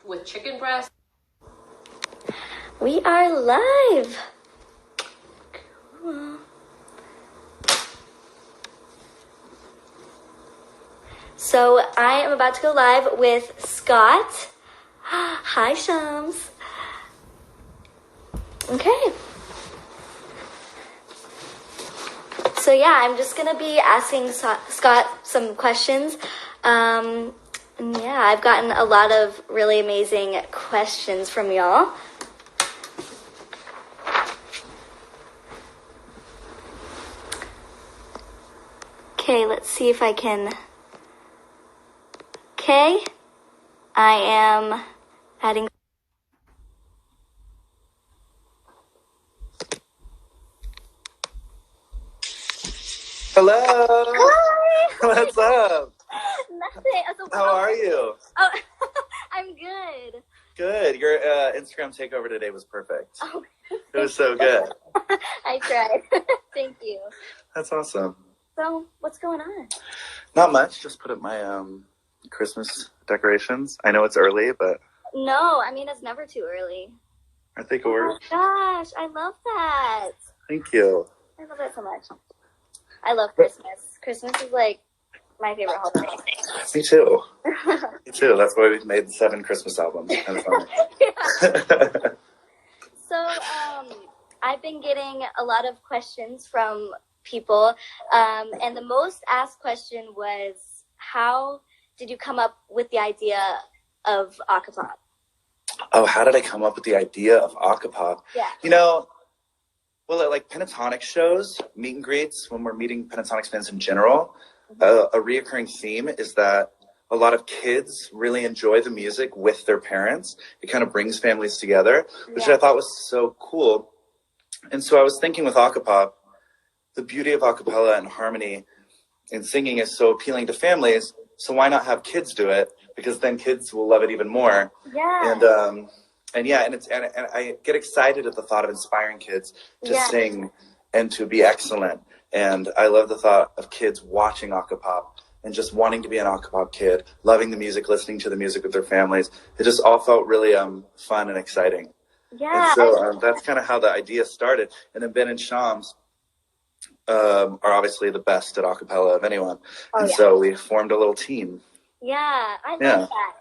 with chicken breast. We are live. Cool. So I am about to go live with Scott. Hi, Shams. Okay. So yeah, I'm just gonna be asking Scott some questions. And yeah, I've gotten a lot of really amazing questions from y'all. Okay, let's see if I can. Okay, I am adding. Hello. Hi. What's up? Nothing. How are you? Oh, I'm good. Good. Your Instagram takeover today was perfect. Oh, it was so good. I tried. Thank you. That's awesome. So, what's going on? Not much. Just put up my Christmas decorations. I know it's early, but No, I mean, it's never too early. I think it Oh works. my gosh, I love that. Thank you. I love that so much. I love Christmas. Christmas is like my favorite holiday. Me too. Me too. That's why we've made 7 Christmas albums. Kind of funny. So, I've been getting a lot of questions from people, and the most asked question was, how did you come up with the idea of Acapop? Oh, how did I come up with the idea of Acapop? Yeah. You know, well, at like Pentatonic shows, meet and greets, when we're meeting Pentatonic fans in general, a reoccurring theme is that a lot of kids really enjoy the music with their parents. It kind of brings families together, which I thought was so cool. And so I was thinking with Acapop, the beauty of acapella and harmony and singing is so appealing to families. So why not have kids do it? Because then kids will love it even more. Yeah. And I get excited at the thought of inspiring kids to sing and to be excellent. And I love the thought of kids watching Acapop and just wanting to be an Acapop kid, loving the music, listening to the music with their families. It just all felt really fun and exciting. Yeah. And so that's kind of how the idea started. And then Ben and Shams are obviously the best at acapella of anyone. So we formed a little team. Yeah, I love that.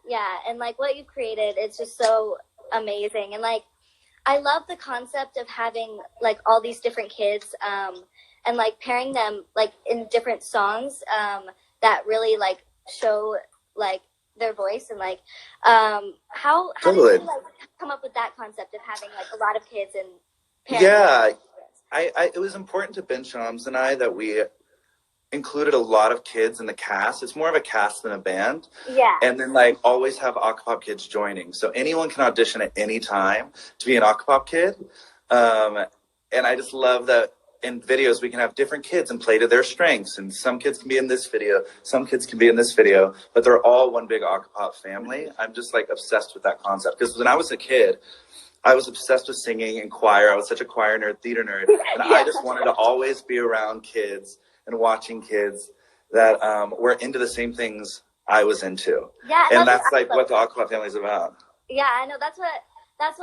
Yeah, and like what you created, it's just so amazing. And like, I love the concept of having like all these different kids, and like pairing them like in different songs, that really like show like their voice and like, how did you like come up with that concept of having like a lot of kids and pairing them? It was important to Ben Shams and I that we included a lot of kids in the cast. It's more of a cast than a band. Yeah. And then like always have Acapop kids joining. So anyone can audition at any time to be an Acapop kid. And I just love that in videos we can have different kids and play to their strengths. And some kids can be in this video, some kids can be in this video, but they're all one big Acapop family. I'm just like obsessed with that concept. Because when I was a kid, I was obsessed with singing and choir. I was such a choir nerd, theater nerd. And I just wanted to always be around kids and watching kids that were into the same things I was into. Yeah, and that's like what the Acapop family is about. Yeah, I know. That's what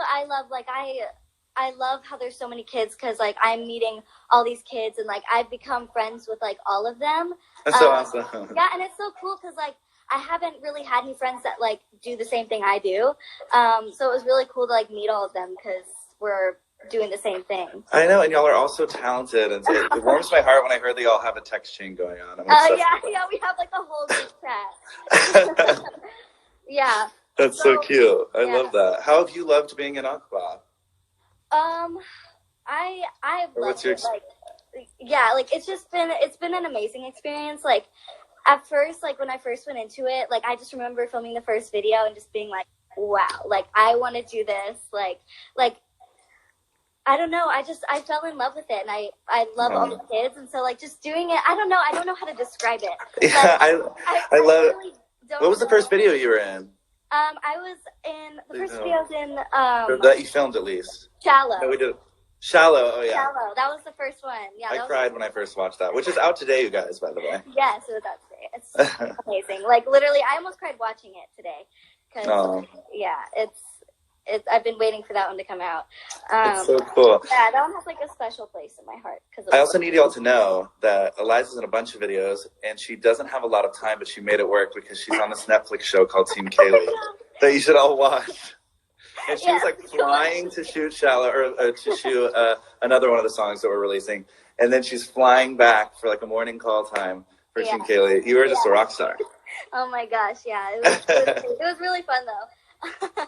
I love. Like I love how there's so many kids because like I'm meeting all these kids and like I've become friends with like all of them. That's so awesome. Yeah, and it's so cool because like I haven't really had any friends that like do the same thing I do. So it was really cool to like meet all of them because we're doing the same thing. I know, and y'all are all so talented, and so it warms my heart when I heard that y'all have a text chain going on. Yeah, we have like a whole group chat. Yeah. That's so cute. I love that. How have you loved being in Acapop? I've loved it. Like, yeah, like it's been an amazing experience. Like at first, like when I first went into it, like I just remember filming the first video and just being like, wow, like I want to do this. Like I don't know. I fell in love with it, and I love all the kids, and so like just doing it. I don't know how to describe it. Yeah, like, I love. Really what was the first video you were in? I was in the first video. I was in that you filmed at least. Shallow. No, we did. Shallow. Oh yeah. Shallow. That was the first one. Yeah. I cried when I first watched that, which is out today, you guys, by the way. Yes, it was out today. It's amazing. Like literally, I almost cried watching it today because yeah, it's I've been waiting for that one to come out. It's so cool. Yeah, that one has like a special place in my heart. I also need y'all to know that Eliza's in a bunch of videos, and she doesn't have a lot of time, but she made it work because she's on this Netflix show called Team Kaylee that you should all watch. And she was like flying to shoot Shallow, or to shoot another one of the songs that we're releasing, and then she's flying back for like a morning call time for Team Kaylee. You were just a rock star. Oh my gosh, yeah, it was really fun though.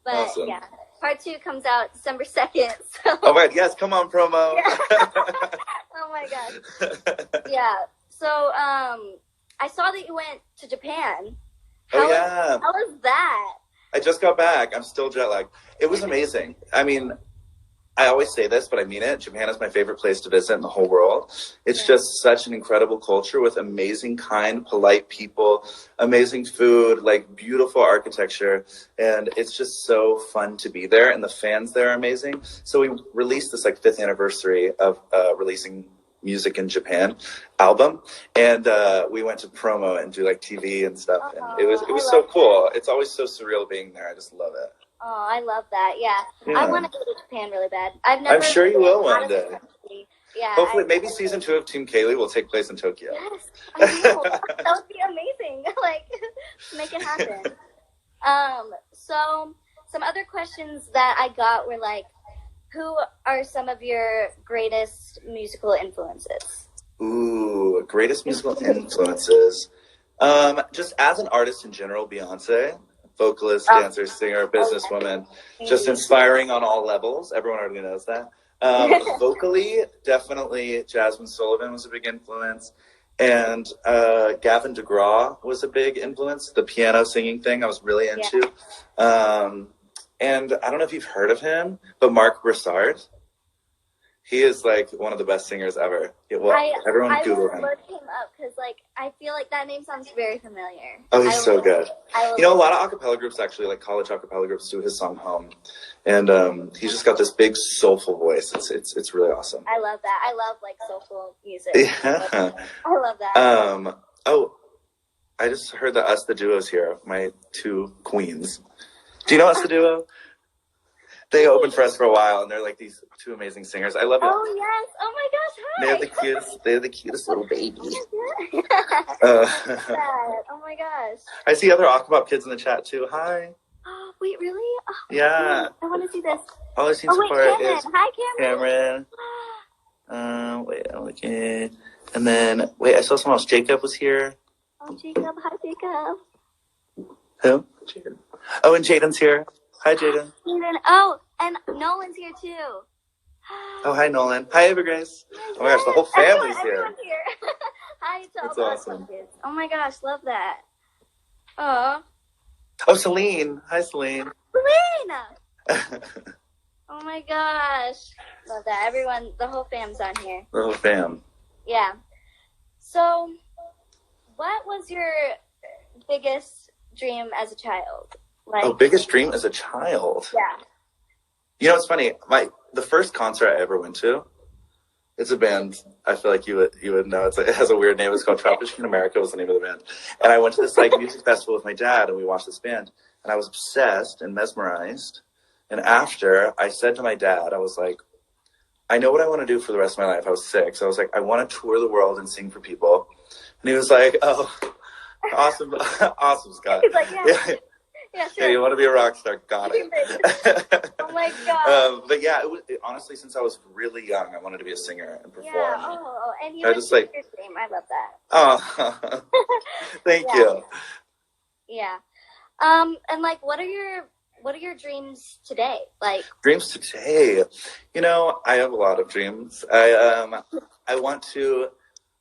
But awesome. Yeah, part 2 comes out December 2nd. So. Oh right, yes, come on, promo. Yeah. Oh my gosh. Yeah. So I saw that you went to Japan. How was that? I just got back. I'm still jet lagged. It was amazing. I mean, I always say this, but I mean it. Japan is my favorite place to visit in the whole world. It's just such an incredible culture with amazing, kind, polite people, amazing food, like beautiful architecture. And it's just so fun to be there. And the fans there are amazing. So we released this like 5th anniversary of releasing music in Japan album. And we went to promo and do like TV and stuff. And it was so cool. It's always so surreal being there. I just love it. Oh, I love that. Yeah. I want to go to Japan really bad. I'm sure you will one day. Yeah. Hopefully, maybe season 2 of Team Kaylee will take place in Tokyo. Yes, I know. That would be amazing. Like, make it happen. So some other questions that I got were like, who are some of your greatest musical influences? Ooh, greatest musical influences. Just as an artist in general, Beyonce. Vocalist, dancer, singer, businesswoman, just inspiring on all levels. Everyone already knows that. Vocally, definitely Jasmine Sullivan was a big influence. And Gavin DeGraw was a big influence. The piano singing thing I was really into. And I don't know if you've heard of him, but Mark Broussard. He is like one of the best singers ever. Everyone Google him. I looked him up because like I feel like that name sounds very familiar. Oh, he's so good. A lot of acapella groups actually, like college acapella groups, do his song "Home," and he's just got this big soulful voice. It's really awesome. I love that. I love like soulful music. Yeah, I love that. I just heard that Us the Duo's here. My 2 queens. Do you know Us the Duo? They opened for us for a while, and they're like these 2 amazing singers. I love it. Oh yes! Oh my gosh! Hi. They have the cutest little baby. Oh my gosh! I see other Acapopkids in the chat too. Hi. Oh wait, really? Oh, yeah. I want to see this. All I've seen so far is Hi, Cameron. Wait, I'm looking, and then wait, I saw someone else. Jacob was here. Oh, Jacob. Hi, Jacob. Who? Jaden. Oh, and Jaden's here. Hi, Jaden. Oh, and Nolan's here too. Oh, hi, Nolan. Hi, Eva Grace. Oh my gosh, the whole family's here. Hi to all the awesome. Kids. Oh my gosh, love that. Oh, Celine. Hi, Celine. Celine. Oh my gosh, love that. Everyone, the whole fam's on here. The whole fam. Yeah. So, what was your biggest dream as a child? Biggest dream as a child. Yeah. You know, it's funny. The first concert I ever went to, it's a band. I feel like you would know. It has a weird name. It's called Tropic in America was the name of the band. And I went to this music festival with my dad, and we watched this band. And I was obsessed and mesmerized. And after, I said to my dad, I was like, I know what I want to do for the rest of my life. I was 6. I was like, I want to tour the world and sing for people. And he was like, oh, awesome, awesome, Scott. He's like, yeah. Yeah, sure. Hey, you want to be a rock star? Got it. Oh my god. But yeah, honestly, since I was really young, I wanted to be a singer and perform. Yeah. And you just like your dream. I love that. Oh, thank you. Yeah. And like, what are your dreams today? Like dreams today. You know, I have a lot of dreams. I want to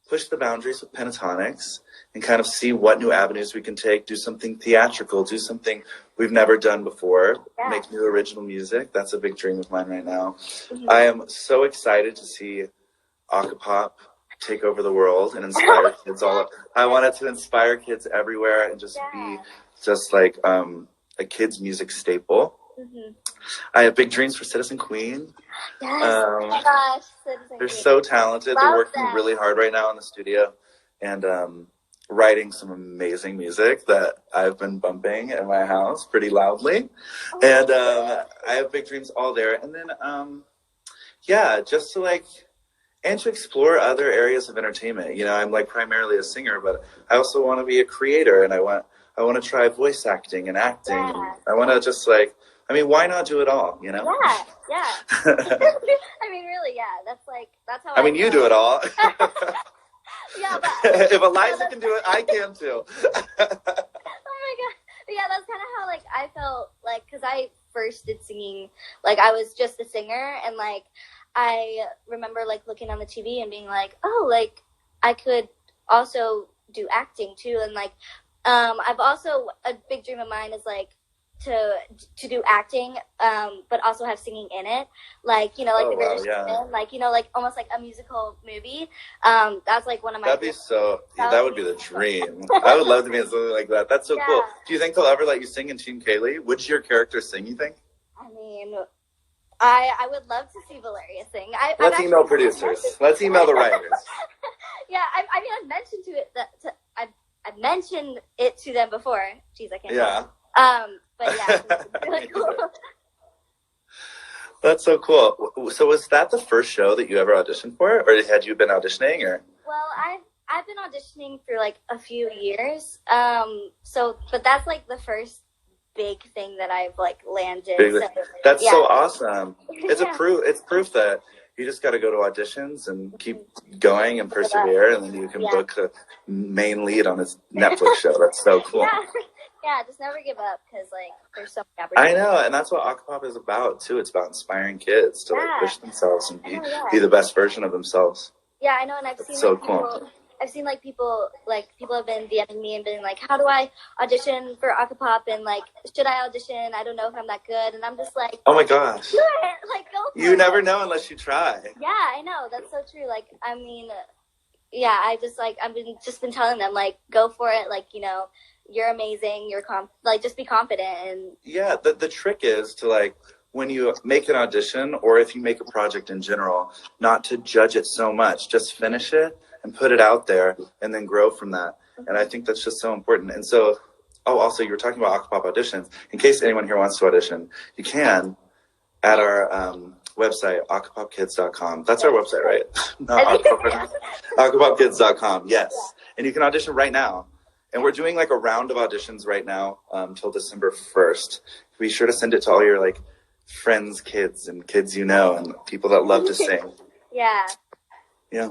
push the boundaries with pentatonics and kind of see what new avenues we can take, do something theatrical, do something we've never done before, make new original music. That's a big dream of mine right now. Mm-hmm. I am so excited to see Acapop take over the world and inspire kids all up. I want it to inspire kids everywhere and just be just like a kid's music staple. Mm-hmm. I have big dreams for Citizen Queen. Yes. Oh my gosh, Citizen they're Queen. So talented. They're working really hard right now in the studio, and writing some amazing music that I've been bumping in my house pretty loudly. And I have big dreams all there. And then, just to like, and to explore other areas of entertainment. You know, I'm like primarily a singer, but I also want to be a creator, and I want to try voice acting and acting. Yeah. I want to just like, I mean, why not do it all, you know? Yeah. I mean, really, that's how I mean, you do it all. Yeah, but if Eliza can do it, I can too. Oh my god. Yeah, that's kind of how like I felt like, because I first did singing, like I was just a singer, and like I remember like looking on the TV and being like, oh, like I could also do acting too. And like I've also, a big dream of mine is like to do acting, but also have singing in it, like, you know, like like, you know, like almost like a musical movie. That's like one of my that would be the dream. I would love to be in something like that. That's so cool. Do you think they'll ever let you sing in Team Kaylee? Would your character sing, you think? I mean, I would love to see Valeria sing. Let's email producers. Let's email the writers. Yeah, I mean, I've mentioned I've mentioned it to them before. Jeez, I can't. Yeah. But yeah, it's really cool. That's so cool. So was that the first show that you ever auditioned for, or had you been auditioning, or? Well, I've been auditioning for like a few years. But that's like the first big thing that I've like landed. That's so awesome. It's proof that you just got to go to auditions and keep going and persevere, and then you can book a main lead on this Netflix show. That's so cool. Yeah, just never give up, because like there's so many opportunities. I know, and that's what Acapop is about too. It's about inspiring kids to like push themselves and be the best version of themselves. Yeah, I know, and I've seen so like, cool. I've seen like people have been DMing me and being like, how do I audition for Acapop, and like, should I audition? I don't know if I'm that good. And I'm just like, oh my gosh, do it, like go for it. You never know unless you try. Yeah, I know, that's so true. Like, I mean, yeah, I've been telling them like, go for it, like, you know, you're amazing, just be confident. And yeah, the trick is to like, when you make an audition, or if you make a project in general, not to judge it so much, just finish it and put it out there and then grow from that. And I think that's just so important. And so, also you were talking about Acapop auditions. In case anyone here wants to audition, you can at our website, acapopkids.com. That's our website, right? Not acapopkids.com, yes. And you can audition right now. And we're doing like a round of auditions right now till December 1st. Be sure to send it to all your like friends' kids and kids you know and people that love to sing. Yeah. Yeah.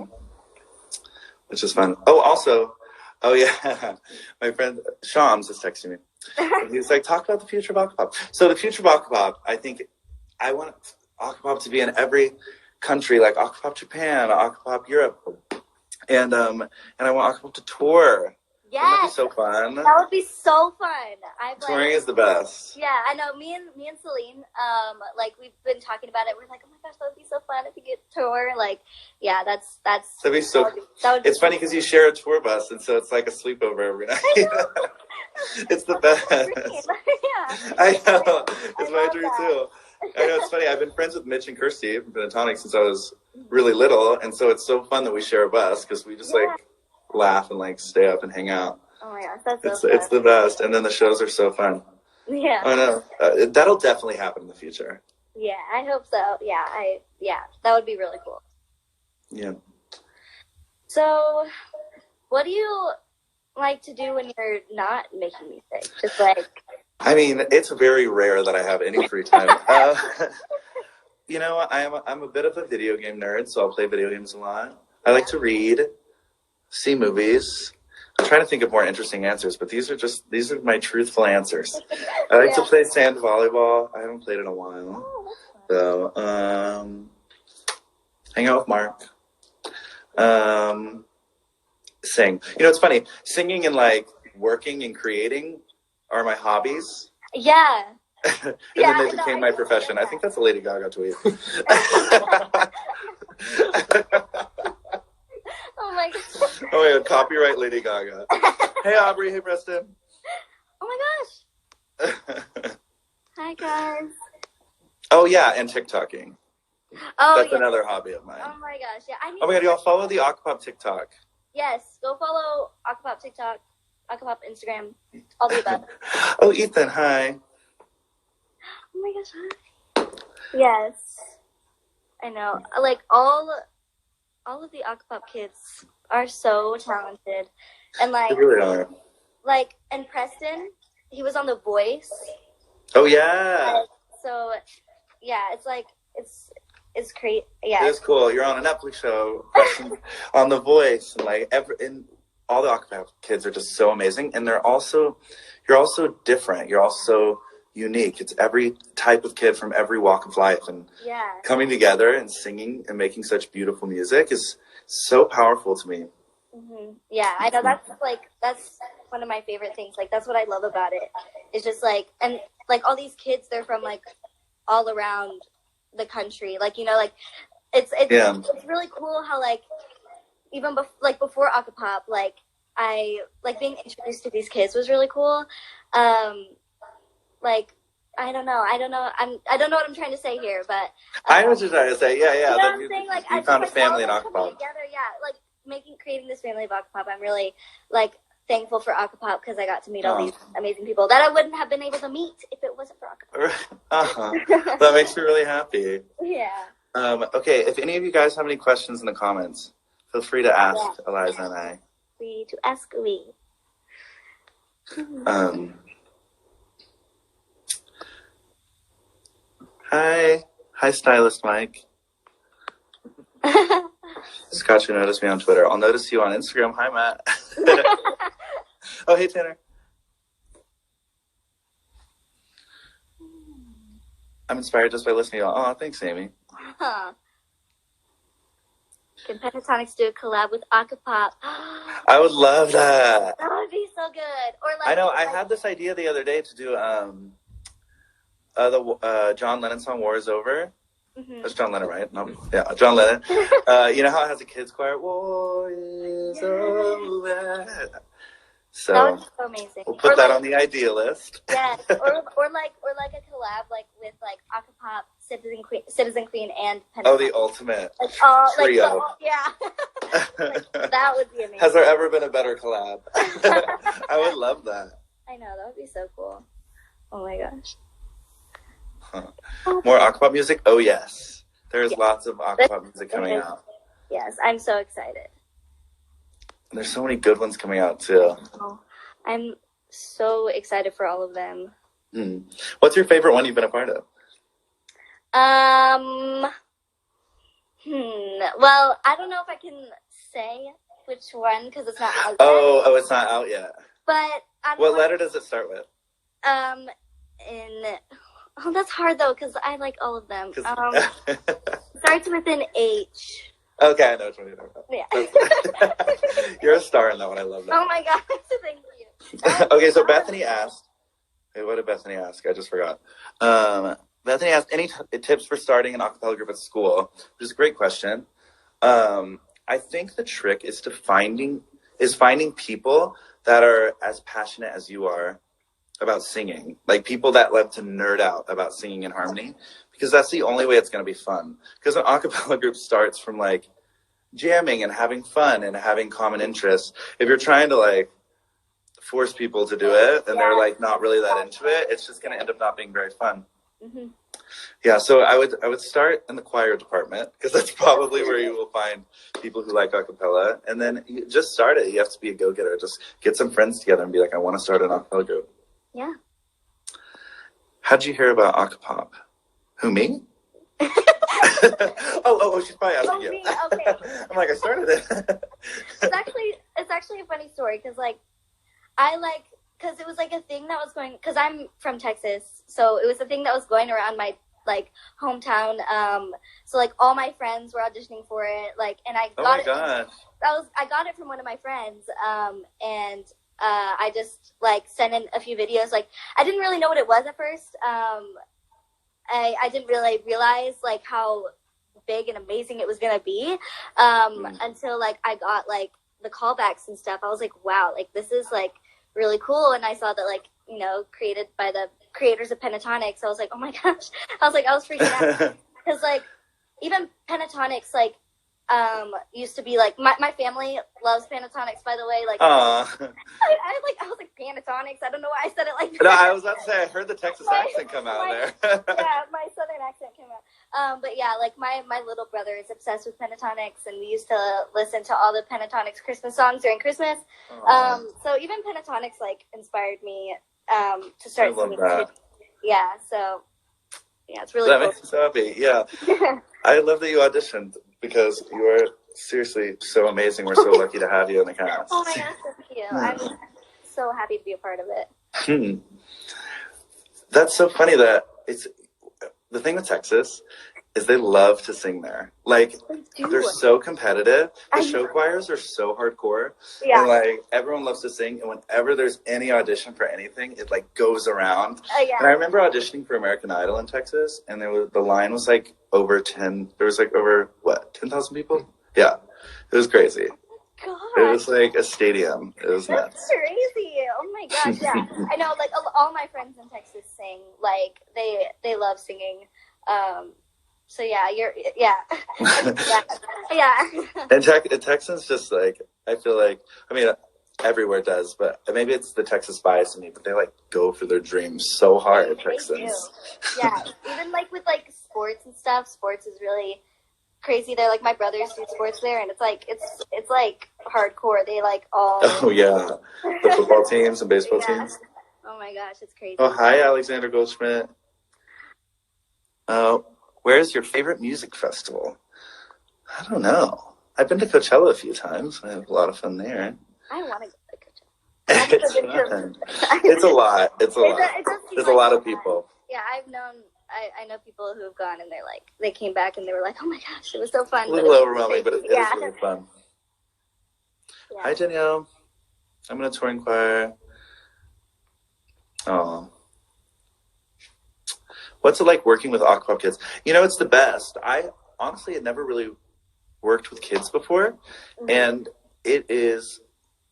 Which is fun. Oh yeah, my friend Shams is texting me. He's like, talk about the future of Acapop. So the future of Acapop, I think I want Acapop to be in every country, like Acapop Japan, Acapop Europe. And I want Acapop to tour. Yes. Wouldn't that be so fun? That would be so fun. Touring is the best. Yeah, I know. Me and Celine, like we've been talking about it. We're like, oh my gosh, that would be so fun if we could tour. Like, yeah, that'd be so. It's funny because you share a tour bus, and so it's like a sleepover every night. It's the best. Yeah. I know. It's my dream too. I know, it's funny. I've been friends with Mitch and Kirsty from Pentatonic since I was really little, and so it's so fun that we share a bus because we just like laugh and like stay up and hang out. Oh my gosh, that's so fun. It's the best, and then the shows are so fun. Yeah. I know. That'll definitely happen in the future. Yeah, I hope so. Yeah, that would be really cool. Yeah. So, what do you like to do when you're not making music? Just like, I mean, it's very rare that I have any free time. You know, I'm a bit of a video game nerd, so I'll play video games a lot. I like to read, see movies. I'm trying to think of more interesting answers, but these are my truthful answers. I like to play sand volleyball. I haven't played in a while. So, hang out with Mark. Sing. You know, it's funny. Singing and like working and creating are my hobbies. Yeah. And then they became my profession. I think that's a Lady Gaga tweet. Oh my god. Oh my god, copyright Lady Gaga. Hey Aubrey, hey Preston. Oh my gosh. Hi guys. Oh yeah, and TikToking. Oh, that's another hobby of mine. Oh my gosh, yeah. Oh my god, y'all follow the Acapop TikTok. Yes, go follow Acapop TikTok, Acapop Instagram, all the above. Oh, Ethan, hi. Oh my gosh, hi. Yes, I know. Like all of the Acapop kids are so talented, and They really are. like, and Preston, he was on The Voice. Oh yeah. So yeah, it's like it's great. Yeah, It's cool. You're on a Netflix show, Preston on The Voice, and like all the Acapop kids are just so amazing, and you're also different. You're also unique. It's every type of kid from every walk of life, and coming together and singing and making such beautiful music is so powerful to me. Mm-hmm. Yeah, I know. That's one of my favorite things. Like, that's what I love about it. It's just like, and like all these kids, they're from like all around the country. Like, you know, like it's really cool how like even before Acapop, like I like being introduced to these kids was really cool. Like I don't know what I'm trying to say here, but I know what you're trying to say. Yeah. You know what I'm saying? Like, you found a family in Acapop. Together, yeah, like creating this family of Acapop. I'm really like thankful for Acapop because I got to meet all these amazing people that I wouldn't have been able to meet if it wasn't for Acapop. That makes me really happy. Yeah. Okay, if any of you guys have any questions in the comments, feel free to ask Eliza and I. Free to ask me. Hi, Stylist Mike. Scott, you notice me on Twitter. I'll notice you on Instagram. Hi, Matt. Oh, hey, Tanner. I'm inspired just by listening to you. Oh, thanks, Amy. Huh. Can Pentatonics do a collab with Acapop? I would love that. That would be so good. Or like, I know. I had this idea the other day to do the John Lennon song "War Is Over." Mm-hmm. That's John Lennon, right? No, yeah, John Lennon. You know how it has a kids choir? War is over. So that would be so amazing. We'll put that on the idea list. Yes, or like a collab like with like Acapop, Citizen Queen, and Pentatonics. Oh, the ultimate trio. That would be amazing. Has there ever been a better collab? I would love that. I know, that would be so cool. Oh my gosh. More Acapop music? Oh yes, there's lots of Acapop music coming out. Yes, I'm so excited. And there's so many good ones coming out too. I'm so excited for all of them. What's your favorite one you've been a part of? Well, I don't know if I can say which one because it's not out yet. Oh, it's not out yet. But what letter does it start with? That's hard though because I like all of them. Starts with an H. Okay, I know which one you're talking about. Yeah. You're a star in that one. I love that. Oh my gosh, thank you. Okay, so Bethany asked. Hey, what did Bethany ask? I just forgot. Bethany asked, any tips for starting an acapella group at school? Which is a great question. I think the trick is finding people that are as passionate as you are about singing, like people that love to nerd out about singing in harmony, because that's the only way it's going to be fun. Because an acapella group starts from like jamming and having fun and having common interests. If you're trying to like force people to do it and they're like not really that into it, it's just going to end up not being very fun. Mm-hmm. Yeah, so I would start in the choir department because that's probably where you will find people who like acapella, and then you just start it. You have to be a go-getter. Just get some friends together and be like, I want to start an acapella group. Yeah. How'd you hear about Acapop? Who, me? oh, she's probably asking you. Me, okay. I'm like, I started it. It's actually a funny story because because it was like a thing that was going, because I'm from Texas, so it was a thing that was going around my like hometown. So like all my friends were auditioning for it, like, and I got it. I got it from one of my friends, and I just like sent in a few videos. Like I didn't really know what it was at first. I didn't really realize like how big and amazing it was gonna be until like I got like the callbacks and stuff. I was like, wow, like this is like really cool. And I saw that like, you know, created by the creators of Pentatonics. I was like, oh my gosh. I was freaking out because like even Pentatonics, like used to be like my family loves Pentatonics, by the way. Like, I was like Pentatonics. I don't know why I said it like that. No, I was about to say I heard the Texas accent come out there. Yeah, my southern accent came out. But yeah, like my little brother is obsessed with Pentatonics, and we used to listen to all the Pentatonics Christmas songs during Christmas. So even Pentatonics like inspired me to start singing too. Yeah, so yeah, it's really that cool. makes me so happy. Yeah. I love that you auditioned because you are seriously so amazing. We're so lucky to have you in the cast. Oh my gosh, thank you. I'm so happy to be a part of it. That's so funny that it's the thing with Texas is they love to sing there. Like, they're so competitive. The show choirs are so hardcore. Yeah. And, like, everyone loves to sing. And whenever there's any audition for anything, it, like, goes around. Yeah. And I remember auditioning for American Idol in Texas. And the line was, like, over 10. There was, like, over, 10,000 people? Yeah. It was crazy. God. It was, like, a stadium. It was nuts. That's crazy. Oh, my gosh, yeah. I know, like, all my friends in Texas sing. Like, they love singing. So yeah, yeah. And Texans just like, I feel like, I mean, everywhere does, but maybe it's the Texas bias in me, but they like go for their dreams so hard, Texans. Yeah, even like with like sports and stuff, sports is really crazy there. Like my brothers do sports there, and it's like hardcore. They like all. Oh yeah, the football teams and baseball teams. Oh my gosh, it's crazy. Oh hi, Alexander Goldschmidt. Where's your favorite music festival? I don't know. I've been to Coachella a few times. I have a lot of fun there. I want to go to Coachella. It's fun. It's a lot. It's a lot. There's a lot of people. Yeah, I know people who have gone and they came back and they were like, oh my gosh, it was so fun. A little overwhelming, but it is really fun. Yeah. Hi, Danielle. I'm in a touring choir. Oh. What's it like working with Acapop kids? You know, it's the best. I honestly had never really worked with kids before, and it is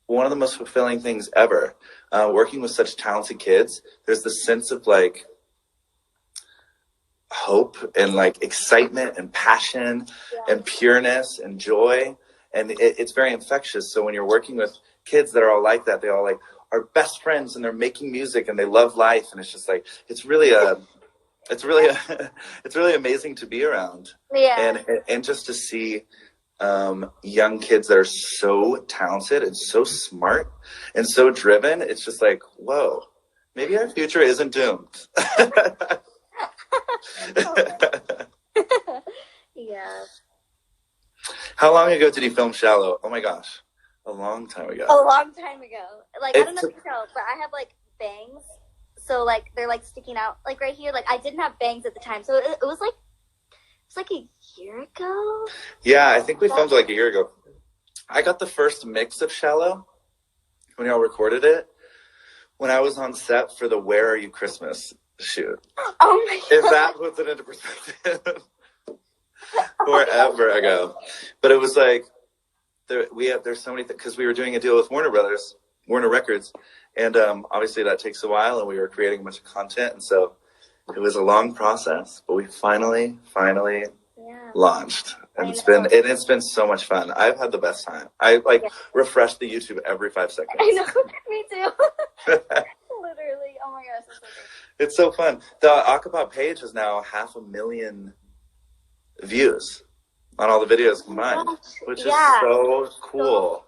one of the most fulfilling things ever. Working with such talented kids, there's this sense of like hope and like excitement and passion and pureness and joy, and it's very infectious. So when you're working with kids that are all like that, they all like are best friends and they're making music and they love life, and it's just like it's really amazing to be around. Yeah. And just to see young kids that are so talented and so smart and so driven, it's just like, whoa, maybe our future isn't doomed. Yeah. How long ago did you film Shallow? Oh my gosh. A long time ago. A long time ago. Like, I don't know if you know, but I have like bangs. So like they're like sticking out like right here. Like I didn't have bangs at the time, so it was like a year ago. Yeah, I think we filmed like a year ago. I got the first mix of Shallow when y'all recorded it when I was on set for the "Where Are You Christmas" shoot. Oh my god! If that puts it into perspective, forever ago. But it was like there's so many because we were doing a deal with Warner Records. And obviously that takes a while, and we were creating a bunch of content, and so it was a long process. But we finally launched, and it's been so much fun. I've had the best time. I refresh the YouTube every 5 seconds. I know, me too. Literally, oh my gosh, that's so great. It's so fun. The Acapop page has now 500,000 views on all the videos combined, which is so cool.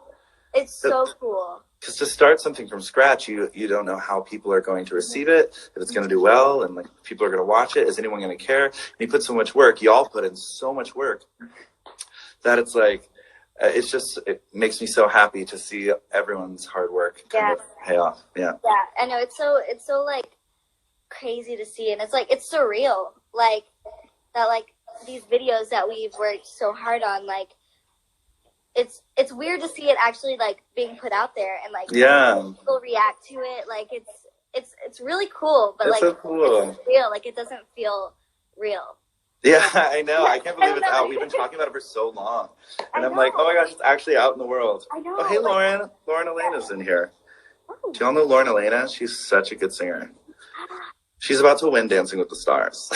It's so cool. Because to start something from scratch, you don't know how people are going to receive it, if it's going to do well, and like people are going to watch it. Is anyone going to care? And you put so much work. Y'all put in so much work that it's like it makes me so happy to see everyone's hard work kind of pay off. Yeah. Yeah, I know. It's so like crazy to see, and it's like it's surreal. Like that, like these videos that we've worked so hard on, like. It's weird to see it actually like being put out there and like people react to it. Like it's really cool, but it's like so cool. It's real. Like it doesn't feel real. Yeah, I know. I can't believe it's out. We've been talking about it for so long, and I'm like, oh my gosh, it's actually out in the world. I know. Oh hey, Lauren. Lauren Elena's in here. Oh. Do y'all know Lauren Elena? She's such a good singer. She's about to win Dancing with the Stars.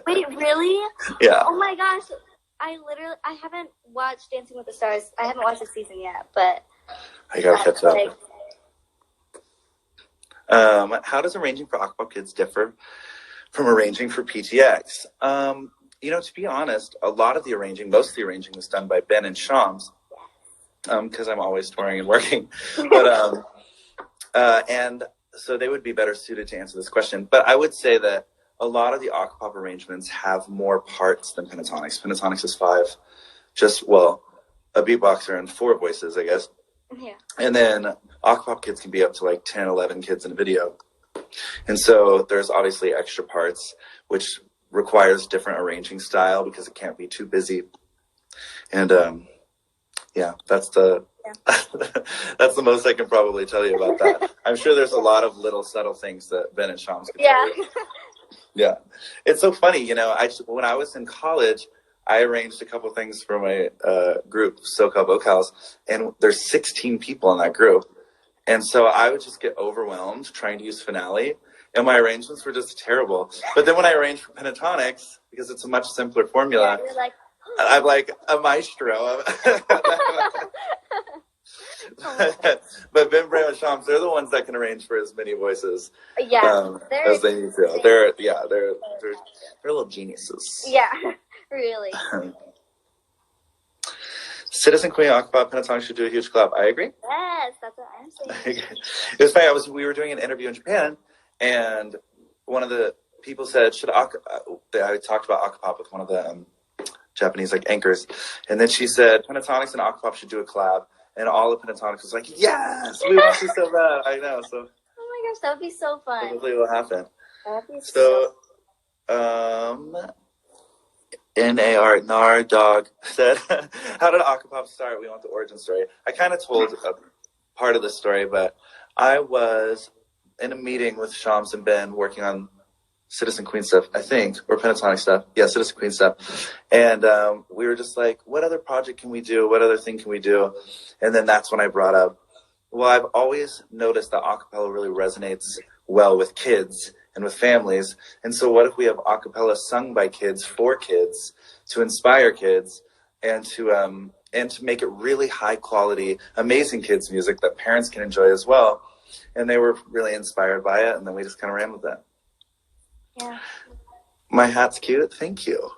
Wait, really? Yeah. Oh my gosh. I haven't watched Dancing with the Stars. I haven't watched the season yet, but I gotta catch up. How does arranging for Acapopkids differ from arranging for PTX? To be honest, most of the arranging was done by Ben and Shams, because I'm always touring and working. But and so they would be better suited to answer this question. But I would say that a lot of the Acapop arrangements have more parts than Pentatonics. Pentatonics is 5, a beatboxer and 4 voices, I guess. Yeah. And then Acapopkids can be up to like 10, 11 kids in a video. And so there's obviously extra parts, which requires different arranging style because it can't be too busy. And that's the that's the most I can probably tell you about that. I'm sure there's a lot of little subtle things that Ben and Shams can tell you. Yeah. It's so funny, when I was in college, I arranged a couple things for my group, SoCal Vocals, and there's 16 people in that group. And so I would just get overwhelmed trying to use Finale, and my arrangements were just terrible. But then when I arranged for Pentatonics, because it's a much simpler formula, you're like, I'm like a maestro. But Ben, Bram, and Shams, they're the ones that can arrange for as many voices as they need to. They're little geniuses. Yeah, really. Citizen Queen Acapop Pentatonics should do a huge clap. I agree. Yes, that's what I'm saying. It was funny. We were doing an interview in Japan, and one of the people said, I talked about Acapop with one of the Japanese anchors, and then she said Pentatonics and Acapop should do a collab, and all the Pentatonics was like, yes, we want you so bad. I know. So. Oh my gosh, that would be so fun. Hopefully it will happen. That would be so. Nar Dog said, how did Acapop start? We want the origin story. I kind of told a part of the story, but I was in a meeting with Shams and Ben working on Citizen Queen stuff, I think, or Pentatonic stuff. Yeah, Citizen Queen stuff. And we were just like, what other project can we do? What other thing can we do? And then that's when I brought up, well, I've always noticed that acapella really resonates well with kids and with families. And so what if we have acapella sung by kids for kids to inspire kids and to make it really high quality, amazing kids music that parents can enjoy as well. And they were really inspired by it. And then we just kind of ran with it. Yeah. My hat's cute. Thank you.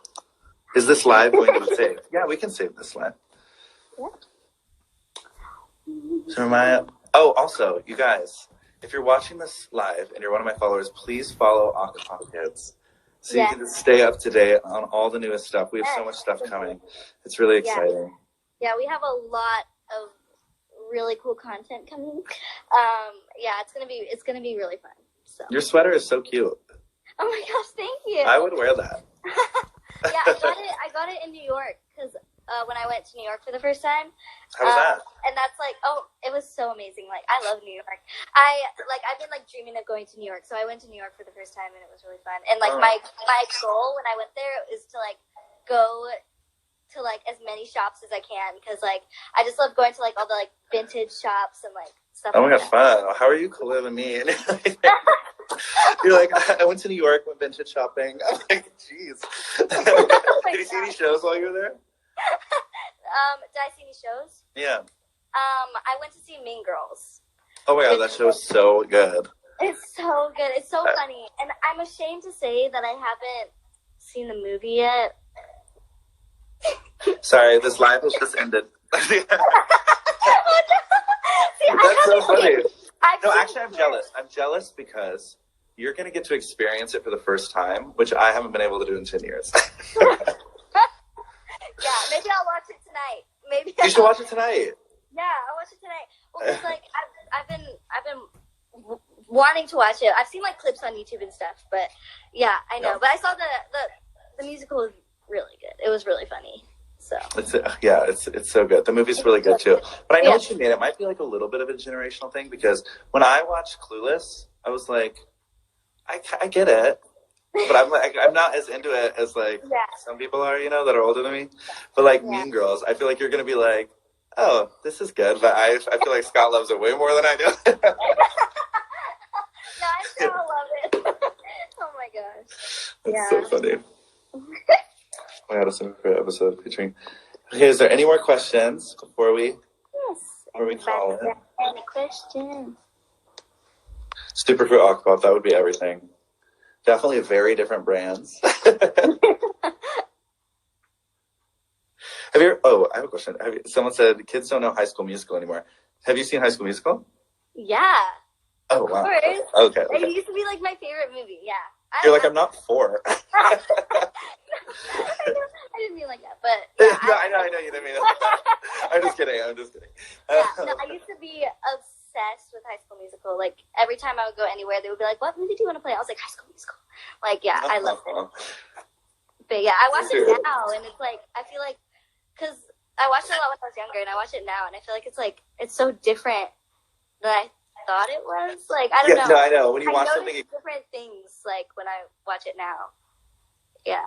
Is this live going to be saved? Yeah, we can save this live. Yeah. So also, you guys, if you're watching this live and you're one of my followers, please follow Acapopkids so you can just stay up to date on all the newest stuff. We have so much stuff coming. It's really exciting. Yeah, we have a lot of really cool content coming. It's gonna be really fun. So. Your sweater is so cute. Oh my gosh, thank you. I would wear that. Yeah, I got it in New York because when I went to New York for the first time. How was that? And that's it was so amazing. I love New York. I've been dreaming of going to New York, so I went to New York for the first time, and it was really fun. And my goal when I went there is to go to as many shops as I can because I just love going to all the vintage shops and stuff. Oh my god, fun! How are you cooler than me? You're like, I went to New York, went vintage shopping. I'm like, jeez. Did you see any shows while you were there? Did I see any shows? Yeah. I went to see Mean Girls. Oh my god, that show is so good. It's so good. It's so funny. And I'm ashamed to say that I haven't seen the movie yet. Sorry, this live has just ended. See, that's so funny. No, actually, I'm jealous. I'm jealous because you're going to get to experience it for the first time, which I haven't been able to do in 10 years. Yeah, maybe I'll watch it tonight. You should watch it tonight. Yeah, I'll watch it tonight. Well, because I've been wanting to watch it. I've seen clips on YouTube and stuff, but yeah, I know. Yeah. But I saw the musical was really good. It was really funny. So it's so good. The movie's really good too. But I know what you mean. It might be a little bit of a generational thing because when I watched Clueless, I was like, I get it, but I'm not as into it as some people are, that are older than me. But Mean Girls, I feel like you're gonna be like, oh, this is good, but I feel like Scott loves it way more than I do. No, I still love it. Oh my gosh. That's so funny. I got a super episode featuring. Okay, is there any more questions before we call it? Any questions? Superfruit Acapop, that would be everything. Definitely very different brands. I have a question. Someone said kids don't know High School Musical anymore. Have you seen High School Musical? Yeah. Oh, wow. Okay. It used to be like my favorite movie. Yeah. You're like, I'm not 4. I didn't mean like that, but yeah, no, I know you didn't mean that. I'm just kidding. Yeah, no, I used to be obsessed with High School Musical. Like every time I would go anywhere, they would be like, "What movie do you want to play?" I was like, "High School Musical." Like, yeah, I loved it. But yeah, I watch it now, and it's like I feel like because I watched it a lot when I was younger, and I watch it now, and I feel like it's so different than I thought it was. Like I don't know. No, I know. When you watch something, different things like when I watch it now. Yeah.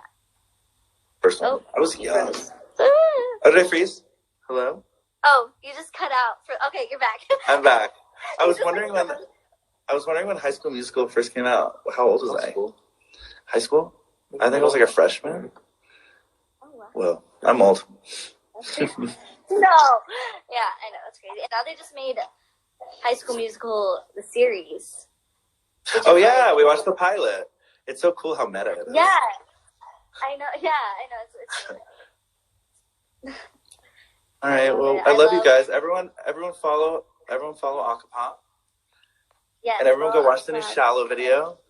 First one, I was young. Oh, did I freeze? Hello? Oh, you just cut out. Okay, you're back. I'm back. I was wondering when High School Musical first came out. How old was I? High school? I think I was like a freshman. Oh, wow. Well, I'm old. No. Yeah, I know. It's crazy. And now they just made High School Musical, the series. Oh, yeah. We watched the pilot. It's so cool how meta it is. Yeah. I know. Yeah, I know. It's All right. Well, I love you guys. Everyone follow Acapop. Yeah. And everyone go watch the new Shallow video.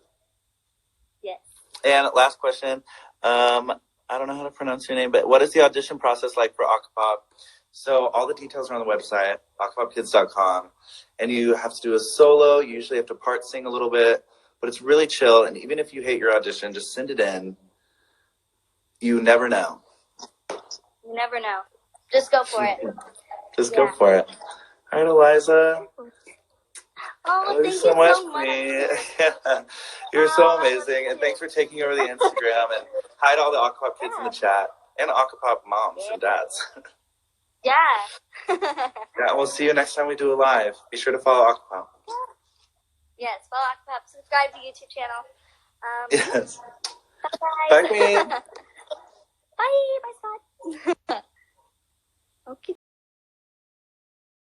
Yes. And last question. I don't know how to pronounce your name, but what is the audition process like for Acapop? So all the details are on the website, acapopkids.com. And you have to do a solo. You usually have to part sing a little bit, but it's really chill. And even if you hate your audition, just send it in. You never know. You never know. Just go for it. Just go for it. All right, Eliza. Oh, thank you so much. Yeah. You're so amazing. And thanks for taking over the Instagram. And hi to all the Acapop kids in the chat. And Acapop moms and dads. Yeah. Yeah, we'll see you next time we do a live. Be sure to follow Acapop. Yes, follow Acapop. Subscribe to YouTube channel. Yes. Bye. Bye, Queen. Bye, Scott. Okay.